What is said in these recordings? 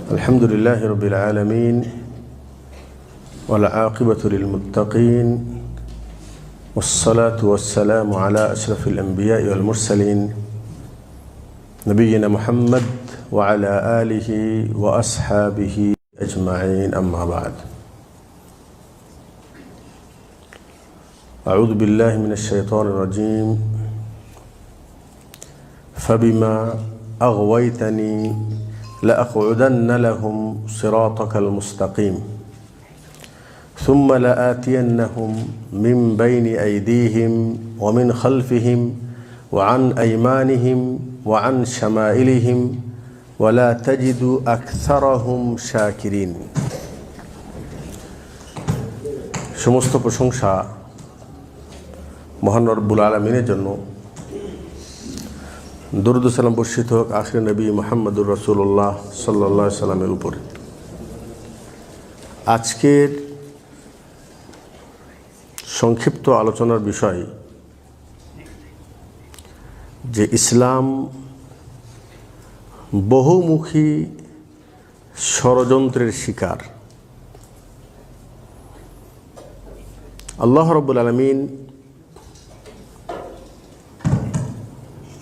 الحمد لله رب العالمين والعاقبة للمتقين والصلاة والسلام على أشرف الأنبياء والمرسلين نبينا محمد وعلى آله وأصحابه أجمعين أما بعد أعوذ بالله من الشيطان الرجيم فبما أغويتني لأقعدن لهم صراطك المستقيم ثم لآتينهم من بين أيديهم ومن خلفهم وعن أيمانهم وعن شمائلهم ولا تجد أكثرهم شاكرين সমস্ত প্রশংসা মহান রব্বুল আলামিনের জন্য। দরুদ ও সালাম বর্ষিত হোক আখির নবী মুহাম্মদুর রাসূলুল্লাহ সাল্লাল্লাহু আলাইহি সাল্লামের উপরে। আজকের সংক্ষিপ্ত আলোচনার বিষয় যে ইসলাম বহুমুখী ষড়যন্ত্রের শিকার। আল্লাহ রাব্বুল আলামিন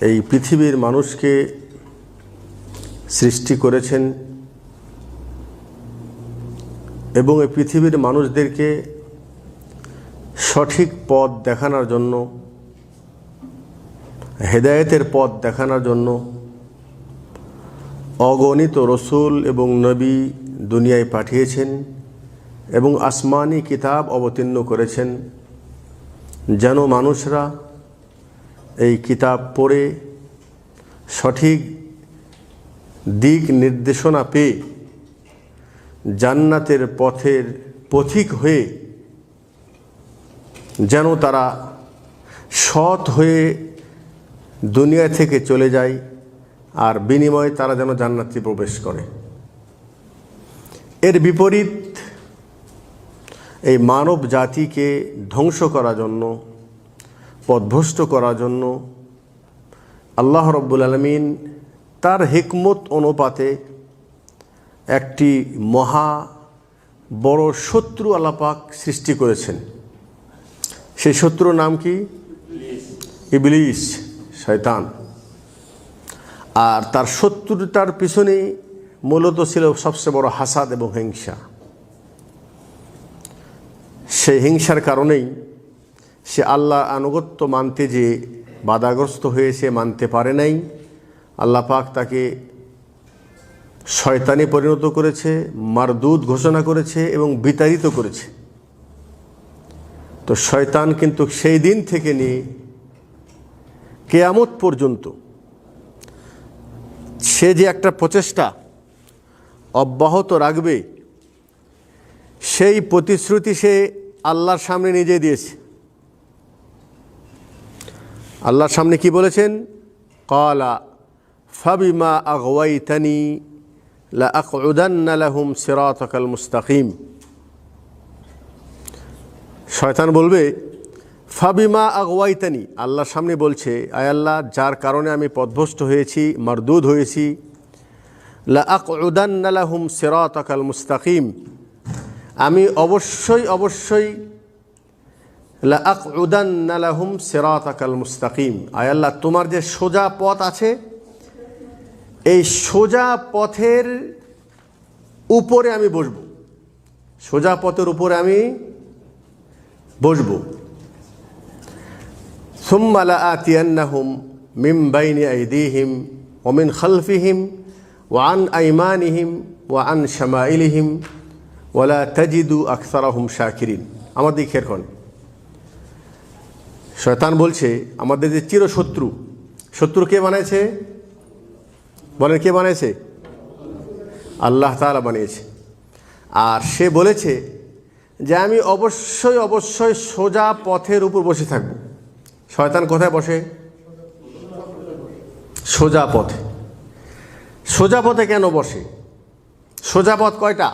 এই পৃথিবীর মানুষকে সৃষ্টি করেছেন এবং এই পৃথিবীর মানুষদেরকে সঠিক পথ দেখানোর জন্য, হেদায়েতের পথ দেখানোর জন্য অগণিত রসুল এবং নবী দুনিয়ায় পাঠিয়েছেন এবং আসমানি কিতাব অবতীর্ণ করেছেন যেন মানুষরা এই কিতাব পড়ে সঠিক দিক নির্দেশনা পেয়ে জান্নাতের পথের পথিক হয়ে যেন তারা সৎ হয়ে দুনিয়া থেকে চলে যায় আর বিনিময়ে তারা যেন জান্নাতে প্রবেশ করে। এর বিপরীত এই মানব জাতিকে ধ্বংস করার জন্য, পথভ্রষ্ট করার জন্য আল্লাহ রাব্বুল আলামিন তার হিকমত অনুপাতে একটি মহা বড় শত্রু আল্লাহ পাক সৃষ্টি করেছেন। সেই শত্রুর নাম কি? ইবলিস, শয়তান। আর তার শত্রুতার পিছনেই মূলত ছিল সবচেয়ে বড় হাসাদ এবং হিংসা। সেই হিংসার কারণেই সে আল্লাহ আনুগত্য মানতে যে বাধাগ্রস্ত হয়েছে, মানতে পারে নাই। আল্লাহ পাক তাকে শয়তানে পরিণত করেছে, মারদুদ ঘোষণা করেছে এবং বিতাড়িত করেছে। তো শয়তান কিন্তু সেই দিন থেকে নিয়ে কিয়ামত পর্যন্ত সে যে একটা প্রচেষ্টা অব্যাহত রাখবে, সেই প্রতিশ্রুতি সে আল্লাহর সামনে নিজে দিয়েছে। আল্লাহর সামনে কি বলেছেন? ক্বালা ফাবিমা আগওয়াইতানি লাআকউদান্না লাহুম সিরাতাকাল মুস্তাকিম। শয়তান বলবে ফাবিমা আগওয়াইতানি, আল্লাহর সামনে বলছে, আয় আল্লাহ, যার কারণে আমি পথভ্রষ্ট হয়েছি, মারদুদ হয়েছি, লাআকউদান্না লাহুম সিরাতাকাল মুস্তাকিম, আমি অবশ্যই লাআকউদান্না লাহুম সিরাতাকাল মুস্তাকিম, আয় আল্লাহ, তোমার যে সোজা পথ আছে, এই সোজা পথের উপরে আমি বসবো, সোজা পথের উপরে আমি বসবো। সুম্মা লাআতিয়ান্নাহুম মিন বাইনি আইদিহিম ওয়া মিন খালফিহিম ওয়া আন আইমানিহিম ওয়া আন শামাইলিহিম ওয়া লা তাজিদু আকসারাহুম শাকিরিন। আমাদের খেরখন শয়তান বলছে, আমাদের যে শত্রু কে বানিয়েছে? বলেন, কে বানিয়েছে? আল্লাহ তাআলা বানিয়েছে। আর সে বলেছে যে আমি অবশ্যই সোজা পথের উপর বসে থাকব। শয়তান কোথায় বসে? সোজা পথে। সোজা পথে কেন বসে? সোজা পথ কয়টা?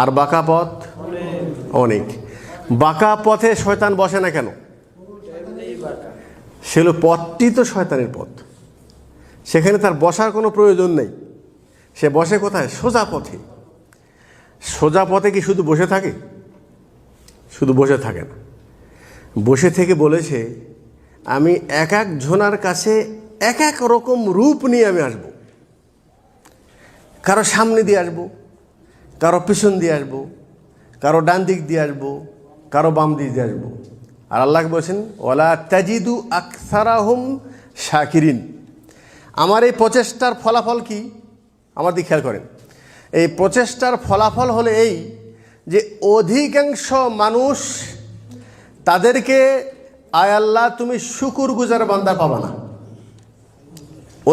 আর বাঁকা পথ অনেক। বাঁকা পথে শয়তান বসে না কেন? সেগুলো পথটি তো শয়তানের পথ, সেখানে তার বসার কোনো প্রয়োজন নেই। সে বসে কোথায়? সোজা পথে। সোজা পথে কি শুধু বসে থাকে? শুধু বসে থাকে না, বসে থেকে বলেছে আমি এক এক জনার কাছে এক এক রকম রূপ নিয়ে আমি আসব। কারো সামনে দিয়ে আসবো, কারো পিছন দিয়ে আসবো, কারো ডান দিক দিয়ে আসবো, কারো বাম দিক দিয়ে আসবো। আর আল্লাহ বলছেন ওয়ালা তাজিদু আকসারাহুম শাকিরিন। আমার এই প্রচেষ্টার ফলাফল কি? আমার দিকে খেয়াল করেন। এই প্রচেষ্টার ফলাফল হলো এই যে অধিকাংশ মানুষ তাদেরকে আয় আল্লাহ তুমি শুকুর গুজার বান্দা পাবা না।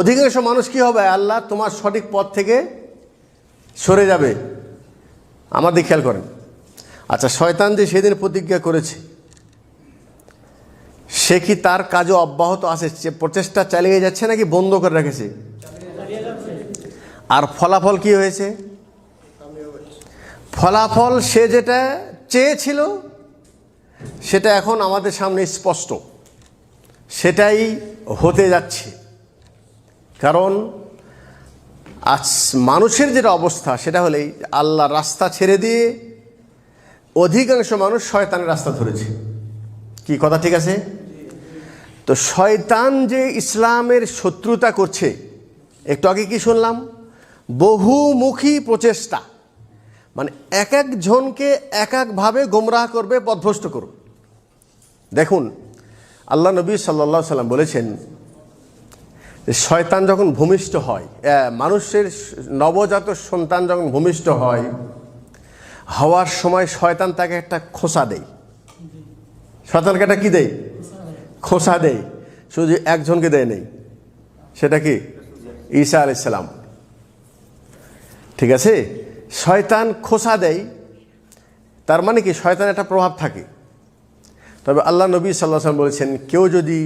অধিকাংশ মানুষ কি হবে? আল্লাহ তোমার সঠিক পথ থেকে সরে যাবে। আমার দিকে খেয়াল করেন। আচ্ছা, শয়তান যে সেদিন প্রতিজ্ঞা করেছে সে কি তার কাজও অব্যাহত আছে? সে প্রচেষ্টা চালিয়ে যাচ্ছে নাকি বন্ধ করে রেখেছে? আর ফলাফল কি হয়েছে? ফলাফল সে যেটা চেয়েছিল সেটা এখন আমাদের সামনে স্পষ্ট, সেটাই হতে যাচ্ছে। কারণ আজ মানুষের যেটা অবস্থা সেটা হলেই আল্লাহ রাস্তা ছেড়ে দিয়ে অধিকাংশ মানুষ শয়তানের রাস্তা ধরেছে। কি কথা ঠিক আছে? তো শয়তান যে ইসলামের শত্রুতা করছে, একটু আগে কি শুনলাম? বহুমুখী প্রচেষ্টা, মানে এক এক জনকে এক একভাবে গোমরাহ করবে, পথভ্রষ্ট করবে। দেখুন, আল্লাহ নবী সাল্লাল্লাহু আলাইহি সাল্লাম বলেছেন শয়তান যখন ভূমিষ্ঠ হয়, মানুষের নবজাত সন্তান যখন ভূমিষ্ঠ হয়, হওয়ার সময় শয়তান তাকে একটা খোঁচা দেয়। শয়তানকে একটা কি দেয়? খোঁচা দেয়। শুধু একজনকে দেয় নেই, সেটা কি? ঈসা আলাইহিস সালাম। ঠিক আছে, শয়তান খোঁচা দেয়, তার মানে কি শয়তানের একটা প্রভাব থাকে। তবে আল্লাহ নবী সাল্লাল্লাহু আলাইহি ওয়াসাল্লাম বলেছেন কেউ যদি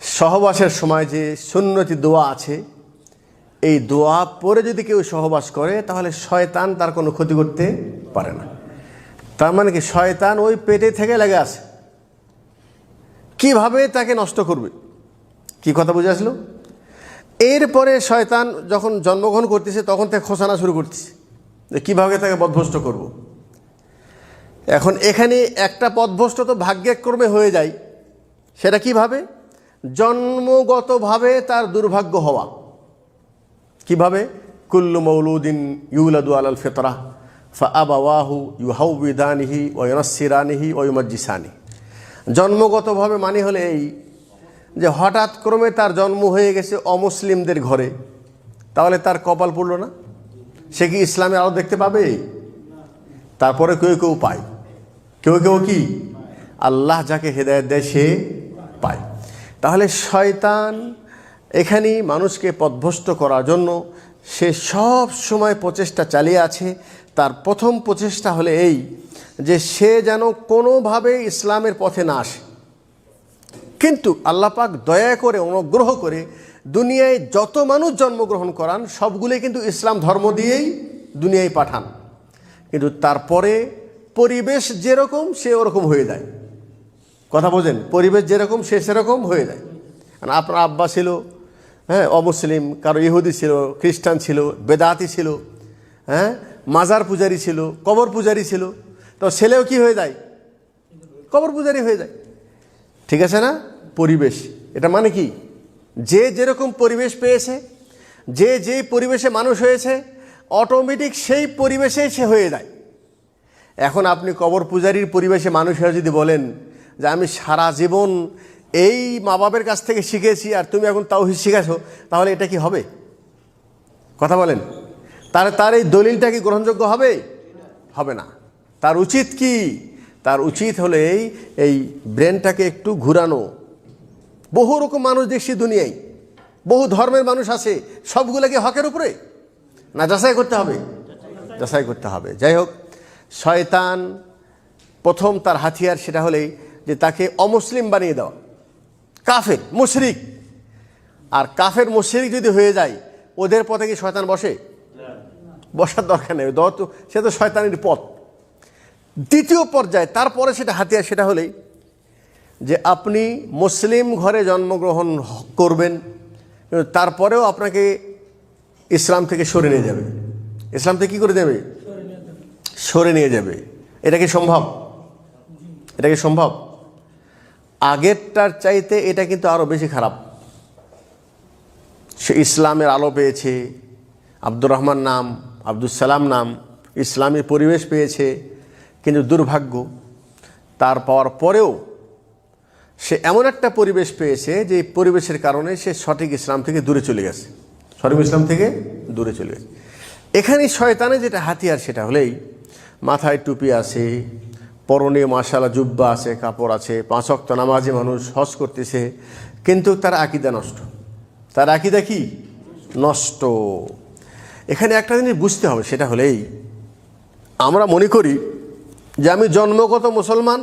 সহবাসের সময় যে সুন্নতি দোয়া আছে এই দোয়া পরে যদি কেউ সহবাস করে তাহলে শয়তান তার কোনো ক্ষতি করতে পারে না। তার মানে কি শয়তান ওই পেটে থেকে লেগে আছে, কিভাবে তাকে নষ্ট করবে। কি কথা বুঝে আসলো? এরপরে শয়তান যখন জন্মগ্রহণ করতেছে তখন থেকে খোঁচানো শুরু করতেছে যে কীভাবে তাকে পথভ্রষ্ট করব। এখন এখানে একটা পথভ্রষ্ট তো ভাগ্যক্রমে হয়ে যায়। সেটা কিভাবে? জন্মগতভাবে তার দুর্ভাগ্য হওয়া। কিভাবে? কুল্লু মৌলুদিন ইউলাদু আলাল ফিতরা ফাআবাওয়াহু ইউহাউবিদানিহি ওয়া ইউনাসসিরানিহি ওয়া ইউমাজ্জিসানিহি। জন্মগতভাবে মানে হলে এই যে হঠাৎ ক্রমে তার জন্ম হয়ে গেছে অমুসলিমদের ঘরে, তাহলে তার কপাল পড়ল না? সে কি ইসলামে আরও দেখতে পাবে? তারপরে কেউ কেউ পায়, কেউ কেউ কি আল্লাহ যাকে হেদায়েত দেয় সে পায়। তাহলে শয়তান এখানেই মানুষকে পথভ্রষ্ট করার জন্য সে সব সময় প্রচেষ্টা চালিয়ে আছে। তার প্রথম প্রচেষ্টা হলে এই যে সে যেন কোনোভাবে ইসলামের পথে না আসে। কিন্তু আল্লাহ পাক দয়া করে অনুগ্রহ করে দুনিয়ায় যত মানুষ জন্মগ্রহণ করান সবগুলোই কিন্তু ইসলাম ধর্ম দিয়েই দুনিয়ায় পাঠান। কিন্তু তারপরে পরিবেশ যেরকম সে ওরকম হয়ে যায়। কথা বোঝেন? পরিবেশ যেরকম সে সেরকম হয়ে যায়। আপনার আব্বা ছিল অমুসলিম, কারো ইহুদি ছিল, খ্রিস্টান ছিল, বেদাতি ছিল, মাজার পূজারি ছিল, কবর পূজারি ছিল, তো ছেলেও কি হয়ে যায়? কবর পূজারি হয়ে যায়। ঠিক আছে না? পরিবেশ, এটা মানে কি যে যেরকম পরিবেশ পেয়েছে, যে যেই পরিবেশে মানুষ হয়েছে অটোমেটিক সেই পরিবেশেই সে হয়ে যায়। এখন আপনি কবর পূজারির পরিবেশে মানুষ হয়ে যদি বলেন যে আমি সারা জীবন এই মা বাবার কাছ থেকে শিখেছি আর তুমি এখন তাওহীদ শিখাছো, তাহলে এটা কি হবে? কথা বলেন। তার এই দলিলটা কি গ্রহণযোগ্য হবে? হবে না। তার উচিত কি? তার উচিত হলে এই ব্রেনটাকে একটু ঘুরানো। বহু রকম মানুষ দেখছি দুনিয়ায়, বহু ধর্মের মানুষ আছে, সবগুলোকে হকের উপরে না যাচাই করতে হবে? যাচাই করতে হবে। যাই হোক, শয়তান প্রথম তার হাতিয়ার সেটা হলেই যে তাকে অমুসলিম বানিয়ে দেওয়া, কাফের মুশরিক। আর কাফের মুশরিক যদি হয়ে যায় ওদের পথে কি শয়তান বসে? বসার দরকার নেই, সে তো শয়তানের পথ। দ্বিতীয় পর্যায়ে তারপরে সেটা হাতিয়ার সেটা হলেই যে আপনি মুসলিম ঘরে জন্মগ্রহণ করবেন, তারপরেও আপনাকে ইসলাম থেকে সরে নিয়ে যাবে। ইসলাম থেকে কী করে দেবে? সরে নিয়ে যাবে। এটা কি সম্ভব? এটা কি সম্ভব? আগেরটার চাইতে এটা কিন্তু আরও বেশি খারাপ। সে ইসলামের আলো পেয়েছে, আব্দুর রহমান নাম, আব্দুল সালাম নাম, ইসলামী পরিবেশ পেয়েছে, কিন্তু দুর্ভাগ্য তার পাওয়ার পরেও সে এমন একটা পরিবেশ পেয়েছে যে পরিবেশের কারণে সে সঠিক ইসলাম থেকে দূরে চলে গেছে, সঠিক ইসলাম থেকে দূরে চলে গেছে। এখানেই শয়তানের যেটা হাতিয়ার সেটা হলেই মাথায় টুপি আছে, পরনে মাশাআল্লাহ জুব্বা আছে, কাপড় আছে, 5 ওয়াক্ত নামাজি মানুষ, হজ করতেছে, কিন্তু তার আকীদা নষ্ট। তার আকীদা কি? নষ্ট। এখানে একটা জিনিস বুঝতে হবে, সেটা হলেই আমরা মনে করি যে আমি জন্মগত মুসলমান,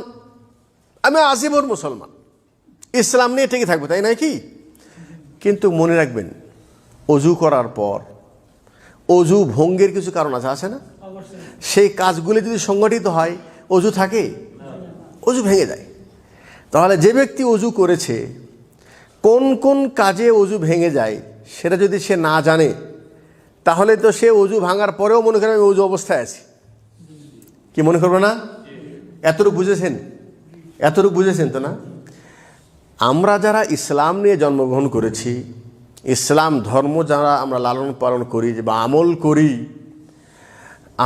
আমি আজীবন মুসলমান, ইসলাম নিয়ে ঠিকই থাকবো, তাই নয় কি? কিন্তু মনে রাখবেন, অজু করার পর অজু ভঙ্গের কিছু কারণ আছে না? সেই কাজগুলি যদি সংগঠিত হয়, অজু থাকে? অজু ভেঙে যায়। তাহলে যে ব্যক্তি অজু করেছে, কোন কোন কাজে অজু ভেঙে যায় সেটা যদি সে না জানে, তাহলে তো সে অজু ভাঙার পরেও মনে করে আমি অজু অবস্থায় আছি। কি মনে করবে না? এতটুকু বুঝেছেন? এতটুকু বুঝেছেন তো না? আমরা যারা ইসলাম নিয়ে জন্মগ্রহণ করেছি, ইসলাম ধর্ম যারা আমরা লালন পালন করি বা আমল করি,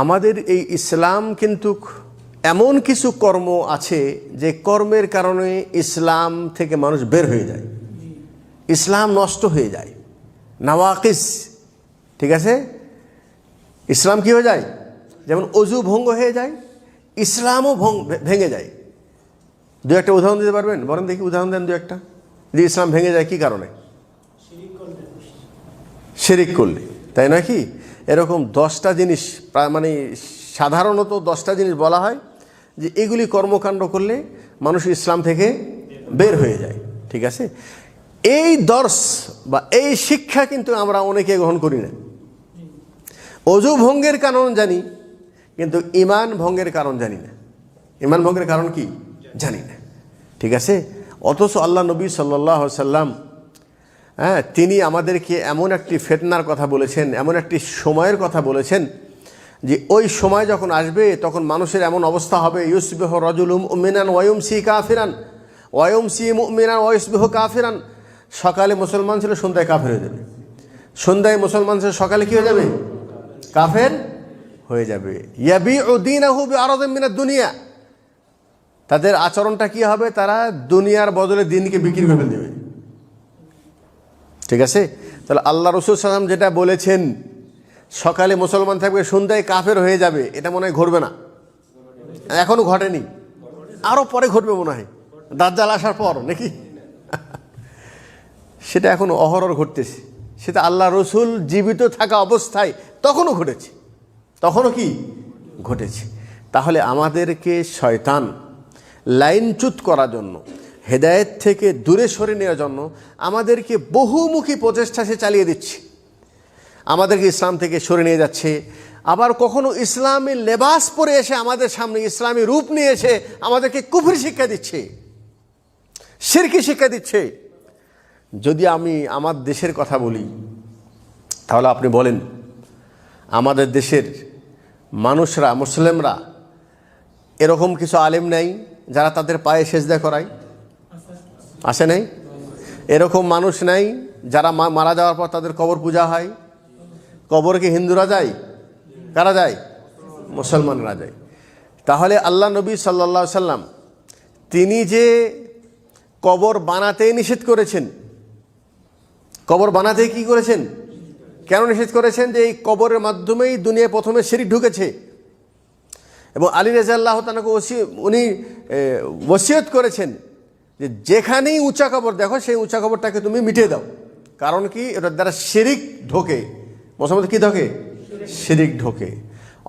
আমাদের এই ইসলাম কিন্তু এমন কিছু কর্ম আছে যে কর্মের কারণে ইসলাম থেকে মানুষ বের হয়ে যায়, ইসলাম নষ্ট হয়ে যায়, নাওয়াকিস। ঠিক আছে? ইসলাম কি হয়ে যায়? যেমন অজু ভঙ্গ হয়ে যায়, ইসলামও ভেঙে যায়। দু একটা উদাহরণ দিতে পারবেন? বলেন দেখি, উদাহরণ দেন দু একটা, যে ইসলাম ভেঙে যায় কি কারণে? শিরিক করলে, তাই নয় কি? এরকম 10টা জিনিস, মানে সাধারণত 10টা জিনিস বলা হয় যে এগুলি কর্মকাণ্ড করলে মানুষ ইসলাম থেকে বের হয়ে যায়। ঠিক আছে? এই দর্শ বা এই শিক্ষা কিন্তু আমরা অনেকে গ্রহণ করি না। অজু ভঙ্গের কারণ জানি, কিন্তু ঈমান ভঙ্গের কারণ জানি না। ঈমান ভঙ্গের কারণ কি জানি না। ঠিক আছে? অথচ আল্লাহ নবী সাল্লাল্লাহু আলাইহি সাল্লাম, তিনি আমাদেরকে এমন একটি ফিতনার কথা বলেছেন, এমন একটি সময়ের কথা বলেছেন যে ওই সময় যখন আসবে তখন মানুষের এমন অবস্থা হবে, ইউসবিহু রাজুলুম মুমিনান ওয়া ইউমসি কাফিরান ওয়া ইউমসি মুমিনান ওয়া ইউসবিহু কাফিরান। সকালে মুসলমান ছিল, সন্ধ্যায় কাফের হয়ে যাবে। সন্ধ্যায় মুসলমান ছিল, সকালে কি হয়ে যাবে? কাফের হয়ে যাবে। ইয়াবিউ দীনাহু বিআরাদিন মিনাদ দুনিয়া। তাদের আচরণটা কি হবে? তারা দুনিয়ার বদলে দিনকে বিক্রি করে ফেলে দেবে। ঠিক আছে? তাহলে আল্লাহ রাসূল সাল্লাল্লাহু আলাইহি ওয়াসাল্লাম যেটা বলেছেন, সকালে মুসলমান থাকবে, সন্ধ্যায় কাফের হয়ে যাবে, এটা মনে হয় ঘটবে না। এখনো ঘটেনি, আরও পরে ঘটবে মনে হয়, দাজ্জাল আসার পর নাকি? সেটা এখন অহরহ ঘটতেছে। সেটা আল্লাহ রসুল জীবিত থাকা অবস্থায় তখনও ঘটেছে, তখনও কি ঘটেছে। তাহলে আমাদেরকে শয়তান লাইনচ্যুত করার জন্য, হেদায়েত থেকে দূরে সরে নেওয়ার জন্য আমাদেরকে বহুমুখী প্রচেষ্টা সে চালিয়ে দিচ্ছে। আমাদেরকে ইসলাম থেকে সরে নিয়ে যাচ্ছে। আবার কখনো ইসলামী লেবাস পরে এসে আমাদের সামনে ইসলামী রূপ নিয়ে এসে আমাদেরকে কুফরি শিক্ষা দিচ্ছে, শিরকি শিক্ষা দিচ্ছে। যদি আমি আমার দেশের কথা বলি, তাহলে আপনি বলেন, আমাদের দেশের মানুষরা, মুসলিমরা, এরকম কিছু আলেম নাই যারা তাদের পায়ে সেজদা করায়? আসে নাই? এরকম মানুষ নাই যারা মারা যাওয়ার পর তাদের কবর পূজা হয়? কবর কি হিন্দুরা যায়? কারা যায়? মুসলমানরা যায়। তাহলে আল্লাহ নবী সাল্লাল্লাহু আলাইহি সাল্লাম তিনি যে কবর বানাতেই নিষেধ করেছেন, কবর বানাতে কি করেছেন? কেন নিষেধ করেছেন? যে এই কবরের মাধ্যমেই দুনিয়ায় প্রথমে শিরক ঢুকেছে। এবং আলী রাদিয়াল্লাহু তাআলা উনি ওসিয়ত করেছেন যে যেখানেই উঁচা কবর দেখো সেই উঁচা কবরটাকে তুমি মিটিয়ে দাও। কারণ কি? এটার দ্বারা শিরিক ঢোকে, মুসলমানদের কি ঢোকে? শিরিক ঢোকে।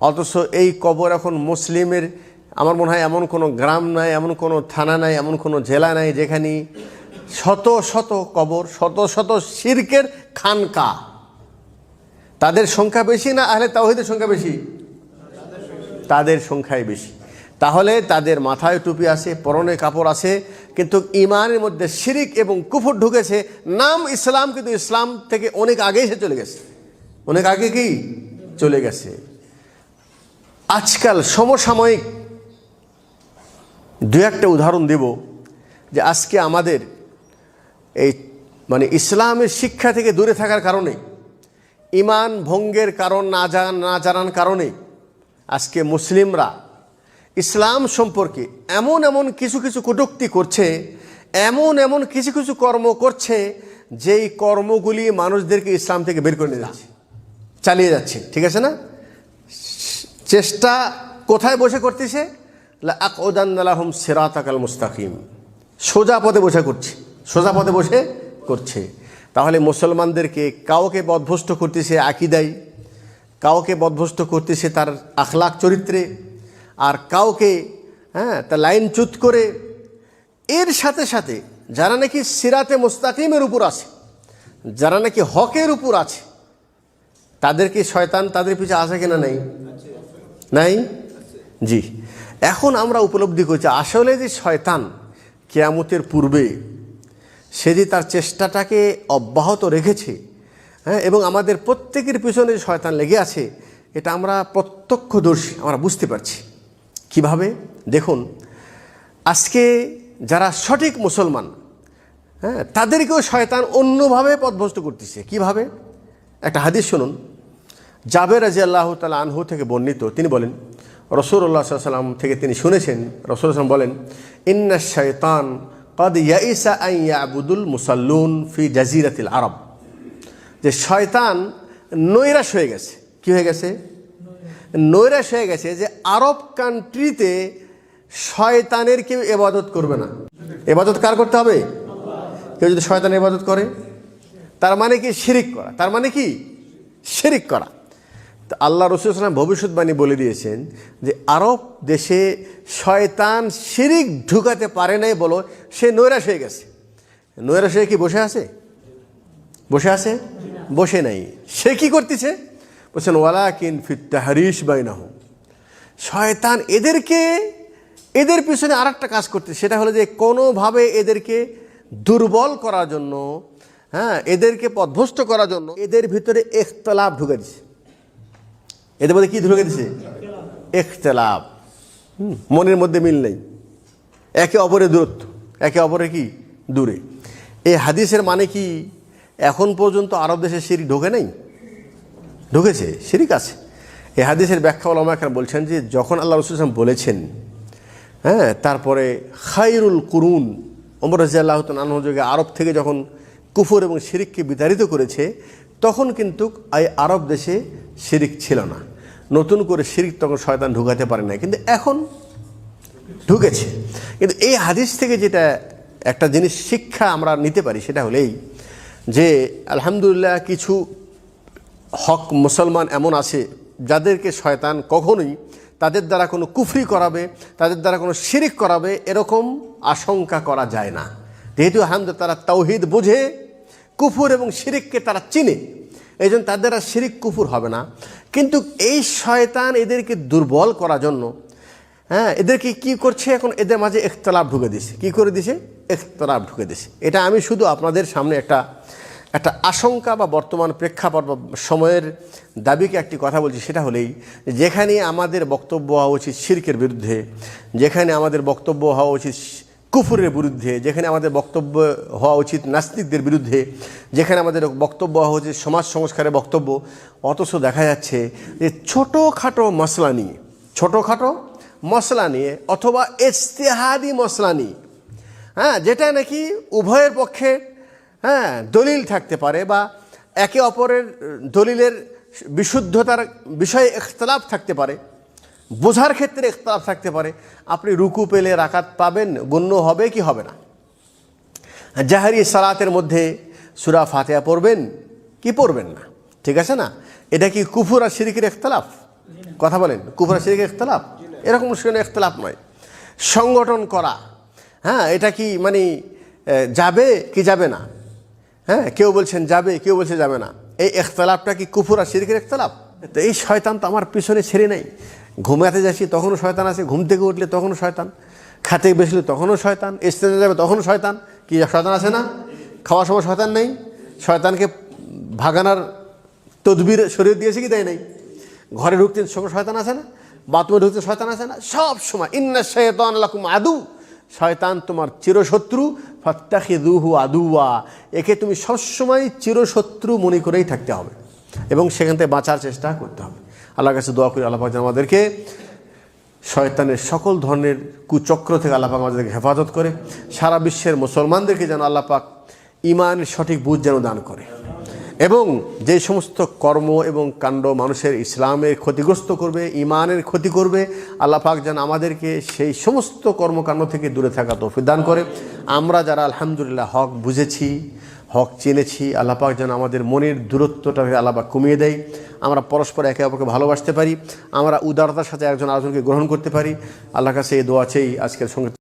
অথচ এই কবর এখন মুসলিমের, আমার মনে হয় এমন কোনো গ্রাম নাই, এমন কোনো থানা নাই, এমন কোনো জেলা নাই যেখানে শত শত কবর, শত শত শিরকের খানকা। তাদের সংখ্যা বেশি না আহলে তাওহীদের সংখ্যা বেশি? তাদের সংখ্যাই বেশি। তাহলে তাদের মাথায় টুপি আছে, পরনে কাপড় আছে, কিন্তু ইমানের মধ্যে শিরিক এবং কুফর ঢুকেছে। নাম ইসলাম, কিন্তু ইসলাম থেকে অনেক আগেই সে চলে গেছে। অনেক আগে কি চলে গেছে। আজকাল সমসাময়িক দু একটা উদাহরণ দেব যে আজকে আমাদের এই মানে ইসলামের শিক্ষা থেকে দূরে থাকার কারণে, ঈমান ভঙ্গের কারণ না জানার কারণে আজকে মুসলিমরা ইসলাম সম্পর্কে এমন এমন কিছু কিছু কটূক্তি করছে, এমন এমন কিছু কিছু কর্ম করছে যেই কর্মগুলি মানুষদেরকে ইসলাম থেকে বের করে নিয়ে যাচ্ছে, চালিয়ে যাচ্ছে। ঠিক আছে না? চেষ্টা কোথায় বসে করতেছে? লাআকউদান্না লাহুম সিরাতাকাল মুস্তাকিম, সোজা পথে বসে করছে, সোজা পথে বসে করছে। তাহলে মুসলমানদেরকে কাউকে বদভস্ত করতেছে আকীদায়, কাউকে বদভস্ত করতেছে তার আখলাক চরিত্রে, আর কাউকে তার লাইনচ্যুত করে। এর সাথে সাথে যারা নাকি সিরাতে মুস্তাকিমের উপর আছে, যারা নাকি হকের উপর আছে, তাদেরকে শয়তান তাদের পিছনে আসে কিনা? নাই, নাই? জি। এখন আমরা উপলব্ধি করছি আসলে যে শয়তান কিয়ামতের পূর্বে সে যে তার চেষ্টাটাকে অব্যাহত রেখেছে, এবং আমাদের প্রত্যেকের পিছনে শয়তান লেগে আছে, এটা আমরা প্রত্যক্ষদর্শী, আমরা বুঝতে পারছি। কিভাবে? দেখুন, আজকে যারা সঠিক মুসলমান, তাদেরকেও শয়তান অন্যভাবে পথভ্রষ্ট করতেছে। কিভাবে? একটা হাদিস শুনুন, জাবের রাদিয়াল্লাহু তাআলা আনহু থেকে বর্ণিত। তিনি বলেন, রাসূলুল্লাহ সাল্লাল্লাহু আলাইহি ওয়াসাল্লাম থেকে তিনি শুনেছেন, রাসূলুল্লাহ সাল্লাল্লাহু আলাইহি ওয়াসাল্লাম বলেন, ইন্নাশ শাইতান ক্বাদ ইয়াইসা আন ইয়াবুদুল মুসাল্লুন ফি জাজিরাতিল আরব, যে শয়তান নৈরাশ হয়ে গেছে। কি হয়ে গেছে? নৈরাশ হয়ে গেছে যে আরব কান্ট্রিতে শয়তানের কেউ ইবাদত করবে না। ইবাদত কার করতে হবে? কেউ যদি শয়তানের ইবাদত করে তার মানে কি? শিরিক করা। তার মানে কি? শিরিক করা। তো আল্লাহ রাসূল সাল্লাল্লাহু আলাইহি ওয়াসাল্লাম ভবিষ্যৎবাণী বলে দিয়েছেন যে আরব দেশে শয়তান শিরিক ঢুকাতে পারে নাই বলো, সে নৈরাশ হয়ে গেছে। নৈরাশ হয়ে কি বসে আছে? বসে আছে? বসে নাই। সে কি করতেছে? বলছেন ওয়ালাকিন ফিত তাহরিশ বাইনাহুম, শয়তান এদের পিছনে আর একটা কাজ করতে, সেটা হলো যে কোনোভাবে এদেরকে দুর্বল করার জন্য, এদেরকে পথভ্রষ্ট করার জন্য এদের ভিতরে ইখতিলাফ ঢুকে দিছে। এদের মধ্যে কি ঢুকে দিছে? ইখতিলাফ। মনের মধ্যে মিল নেই, একে অপরের দূরত্ব, একে অপরের কি দূরে। এই হাদিসের মানে কি এখন পর্যন্ত আরব দেশে শিরিক ঢোকে নাই? ঢুকেছে, শিরিক আছে। এই হাদিসের ব্যাখ্যা ওলামা কেরাম বলছেন যে যখন আল্লাহ রাসূল সাল্লাল্লাহু আলাইহি ওয়াসাল্লাম বলেছেন, তারপরে খায়রুল কুরুন, ওমর রাদিয়াল্লাহু তাআলা আনহু যুগে আরব থেকে যখন কুফর এবং শিরিককে বিতাড়িত করেছে, তখন কিন্তু এই আরব দেশে শিরিক ছিল না। নতুন করে শিরিক তখন শয়তান ঢুকাতে পারে না, কিন্তু এখন ঢুকেছে। কিন্তু এই হাদিস থেকে যেটা একটা জিনিস শিক্ষা আমরা নিতে পারি, সেটা হলেই যে আলহামদুলিল্লাহ কিছু হক মুসলমান এমন আছে যাদেরকে শয়তান কখনোই তাদের দ্বারা কোনো কুফরি করাবে, তাদের দ্বারা কোনো শিরিক করাবে, এরকম আশঙ্কা করা যায় না। যেহেতু আলহামদুলিল্লাহ তারা তাওহীদ বুঝে, কুফর এবং শিরিককে তারা চিনে, এই জন্য তাদের আর শিরিক কুফর হবে না। কিন্তু এই শয়তান এদেরকে দুর্বল করার জন্য এদেরকে কি করছে? এখন এদের মাঝে ইখতিলাফ ঢুকে দিছে। কি করে দিছে? ইখতিলাফ ঢুকে দিছে। এটা আমি শুধু আপনাদের সামনে একটা আশঙ্কা বা বর্তমান প্রেক্ষাপট বা সময়ের দাবিকে একটি কথা বলছি। সেটা হলেই যেখানে আমাদের বক্তব্য হওয়া উচিত শিরকের বিরুদ্ধে, যেখানে আমাদের বক্তব্য হওয়া উচিত কুফরের বিরুদ্ধে, যেখানে আমাদের বক্তব্য হওয়া উচিত নাস্তিকদের বিরুদ্ধে, যেখানে আমাদের বক্তব্য হওয়া উচিত সমাজ সংস্কারের বক্তব্য, অথচ দেখা যাচ্ছে যে ছোটোখাটো মশলা নিয়ে অথবা ইজতিহাদি মশলা নিয়ে, যেটা নাকি উভয়ের পক্ষে দলিল থাকতে পারে বা একে অপরের দলিলের বিশুদ্ধতার বিষয়ে ইখতিলাফ থাকতে পারে, বোঝার ক্ষেত্রে ইখতিলাফ থাকতে পারে। আপনি রুকু পেলে রাকাত পাবেন, গণ্য হবে কি হবে না? জাহরি সালাতের মধ্যে সূরা ফাতিহা পড়বেন কি পড়বেন না, ঠিক আছে না? এটা কি কুফর আর শিরকের ইখতিলাফ? কথা বলেন, কুফর আর শিরকের ইখতিলাফ? এরকম কোনো ইখতিলাফ নয়। সংগঠন করা, এটা কি মানে যাবে কি যাবে না? কেউ বলছেন যাবে, কেউ বলছে যাবে না। এই ইখতিলাফটা কি কুফর আর শিরকের ইখতিলাফ? তো এই শয়তান তো আমার পিছনে ছেড়ে নেই। ঘুমাতে যাচ্ছি তখনও শয়তান আছে, ঘুম থেকে উঠলে তখনও শয়তান, খাতে বসলে তখনও শয়তান, স্টেজে যাবে তখনও শয়তান। কি শয়তান আছে না? খাওয়ার সময় শয়তান নেই? শয়তানকে ভাগানোর তদবির শরীয়ত দিয়েছে কি দেয় নাই? ঘরে ঢুকতেন সঙ্গে শয়তান আছে না, বাথরুমে ঢুকতেন শয়তান আছে না, সব সময় ইন্না শাইতান লাকুম আদু, শয়তান তোমার চিরশত্রু, ফাত্তাখিযুহু আদুওয়া, একে তুমি সবসময় চিরশত্রু মনে করেই থাকতে হবে এবং সেখান থেকে বাঁচার চেষ্টা করতে হবে। আল্লাহর কাছে দোয়া করি আল্লাহ পাক যেন আমাদেরকে শয়তানের সকল ধরনের কুচক্র থেকে আল্লাহ পাক আমাদেরকে হেফাজত করে, সারা বিশ্বের মুসলমানদেরকে যেন আল্লাহ পাক ঈমানের সঠিক বুঝ যেন দান করে, এবং যে সমস্ত কর্ম এবং কাণ্ড মানুষের ইসলামের ক্ষতিগ্রস্ত করবে, ঈমানের ক্ষতি করবে, আল্লাহ পাক যেন আমাদেরকে সেই সমস্ত কর্মকাণ্ড থেকে দূরে থাকা তৌফিক দান করে। আমরা যারা আলহামদুলিল্লাহ হক বুঝেছি, হক চিনেছি, আল্লাহ পাক যেন আমাদের মনের দূরত্বটাকে আল্লাহ পাক কমিয়ে দেয়, আমরা পরস্পর একে অপরকে ভালোবাসতে পারি, আমরা উদারতার সাথে একজন আরেকজনকে গ্রহণ করতে পারি। আল্লাহর কাছে এই দোয়া চেয়ে আজকের সঙ্গে